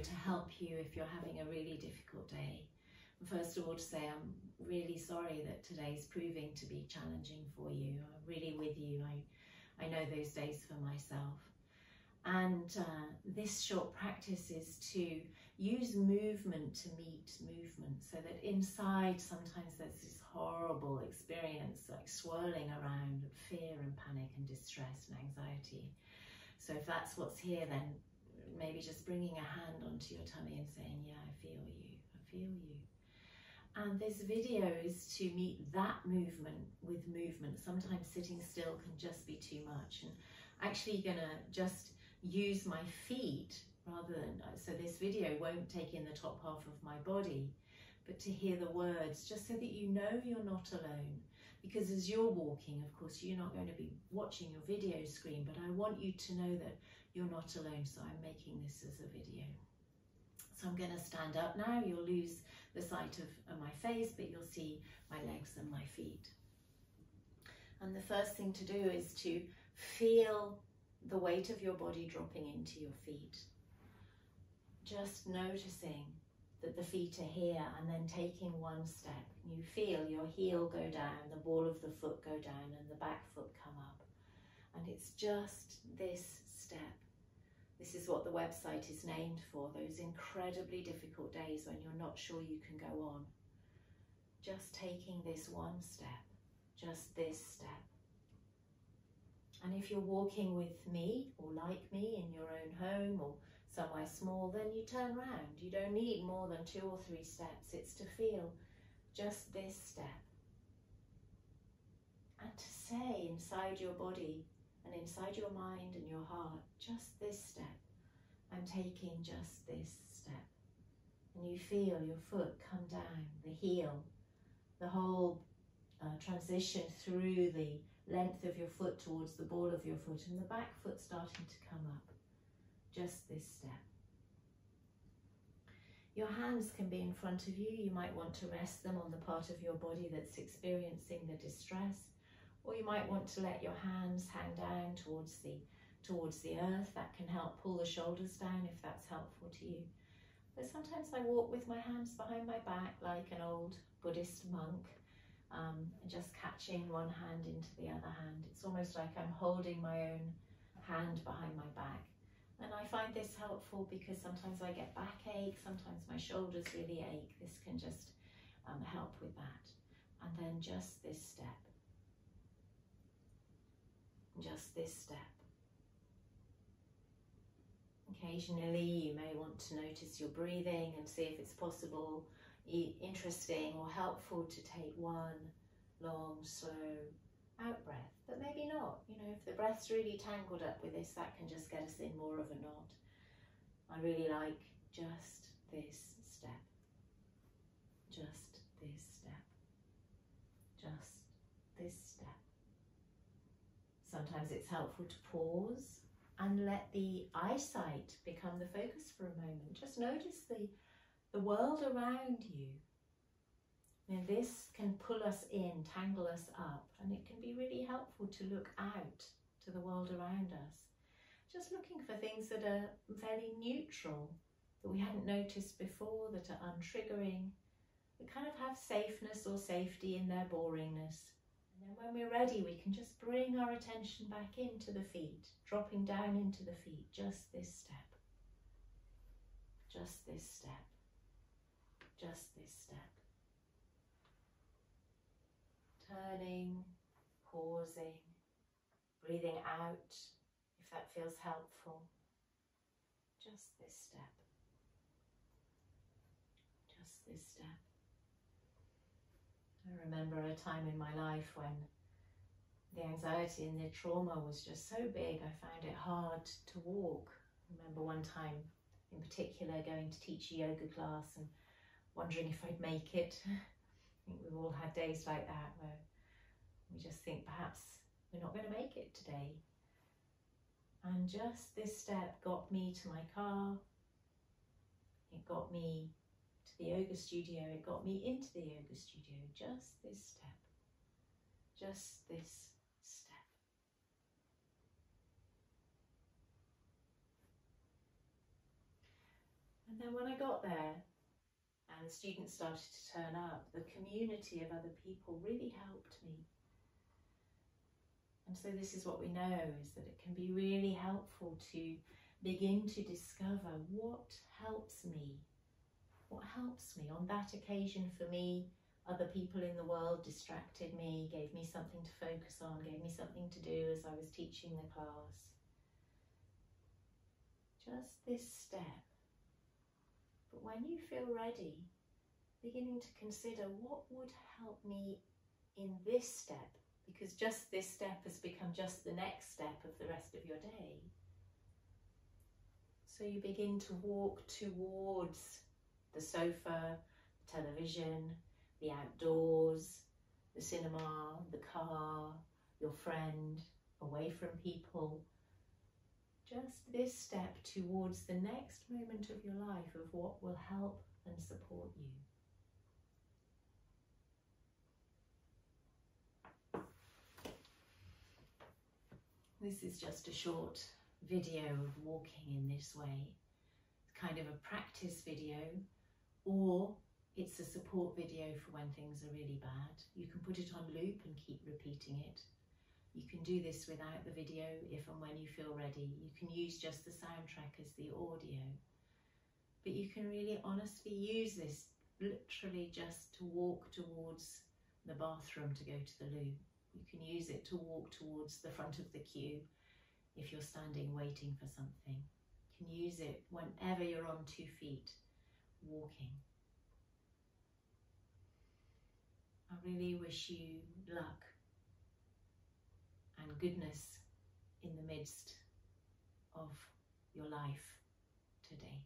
to help you if you're having a really difficult day. First of all, to say I'm really sorry that today's proving to be challenging for you. I'm really with you. I know those days for myself. And this short practice is to use movement to meet movement, so that inside sometimes there's this horrible experience like swirling around of fear and panic and distress and anxiety. So if that's what's here, then maybe just bringing a hand onto your tummy and saying, yeah, I feel you, I feel you. And this video is to meet that movement with movement. Sometimes sitting still can just be too much. And actually gonna just use my feet rather than, so this video won't take in the top half of my body, but to hear the words, just so that you know you're not alone. Because as you're walking, of course, you're not going to be watching your video screen, but I want you to know that you're not alone, so I'm making this as a video. So I'm going to stand up now. You'll lose the sight of my face, but you'll see my legs and my feet. And the first thing to do is to feel the weight of your body dropping into your feet. Just noticing that the feet are here, and then taking one step. You feel your heel go down, the ball of the foot go down, and the back foot come up. And it's just this step. This is what the website is named for, those incredibly difficult days when you're not sure you can go on. Just taking this one step, just this step. And if you're walking with me or like me in your own home or somewhere small, then you turn round. You don't need more than 2 or 3 steps. It's to feel just this step. And to say inside your body and inside your mind and your heart, just this step. I'm taking just this step. And you feel your foot come down, the heel, the whole transition through the length of your foot towards the ball of your foot, and the back foot starting to come up. Just this step. Your hands can be in front of you. You might want to rest them on the part of your body that's experiencing the distress, or you might want to let your hands hang down towards the earth. That can help pull the shoulders down if that's helpful to you. But sometimes I walk with my hands behind my back like an old Buddhist monk, just catching one hand into the other hand. It's almost like I'm holding my own hand behind my back. And I find this helpful because sometimes I get backache, sometimes my shoulders really ache. This can just help with that. And then just this step. Just this step. Occasionally you may want to notice your breathing and see if it's possible, interesting or helpful to take one long, slow out breath, but maybe not. You know, if the breath's really tangled up with this, that can just get us in more of a knot. I really like just this step, just this step, just this step. Sometimes it's helpful to pause and let the eyesight become the focus for a moment. Just notice the world around you. Now this can pull us in, tangle us up, and it can be really helpful to look out to the world around us. Just looking for things that are fairly neutral, that we hadn't noticed before, that are untriggering, that kind of have safeness or safety in their boringness. And then when we're ready, we can just bring our attention back into the feet, dropping down into the feet, just this step, just this step, just this step. Turning, pausing, breathing out if that feels helpful. Just this step. Just this step. I remember a time in my life when the anxiety and the trauma was just so big, I found it hard to walk. I remember one time in particular going to teach a yoga class and wondering if I'd make it. I think we've all had days like that where we just think perhaps we're not going to make it today. And just this step got me to my car, it got me to the yoga studio, it got me into the yoga studio. Just this step, just this step. And And then when I got there and the students started to turn up, the community of other people really helped me. And so this is what we know, is that it can be really helpful to begin to discover what helps me. What helps me? On that occasion for me, other people in the world distracted me, gave me something to focus on, gave me something to do as I was teaching the class. Just this step. But when you feel ready, beginning to consider what would help me in this step, because just this step has become just the next step of the rest of your day. So you begin to walk towards the sofa, the television, the outdoors, the cinema, the car, your friend, away from people. Just this step towards the next moment of your life of what will help and support you. This is just a short video of walking in this way. It's kind of a practice video, or it's a support video for when things are really bad. You can put it on loop and keep repeating it. You can do this without the video if and when you feel ready. You can use just the soundtrack as the audio. But you can really honestly use this literally just to walk towards the bathroom to go to the loo. You can use it to walk towards the front of the queue if you're standing waiting for something. You can use it whenever you're on 2 feet walking. I really wish you luck and goodness in the midst of your life today.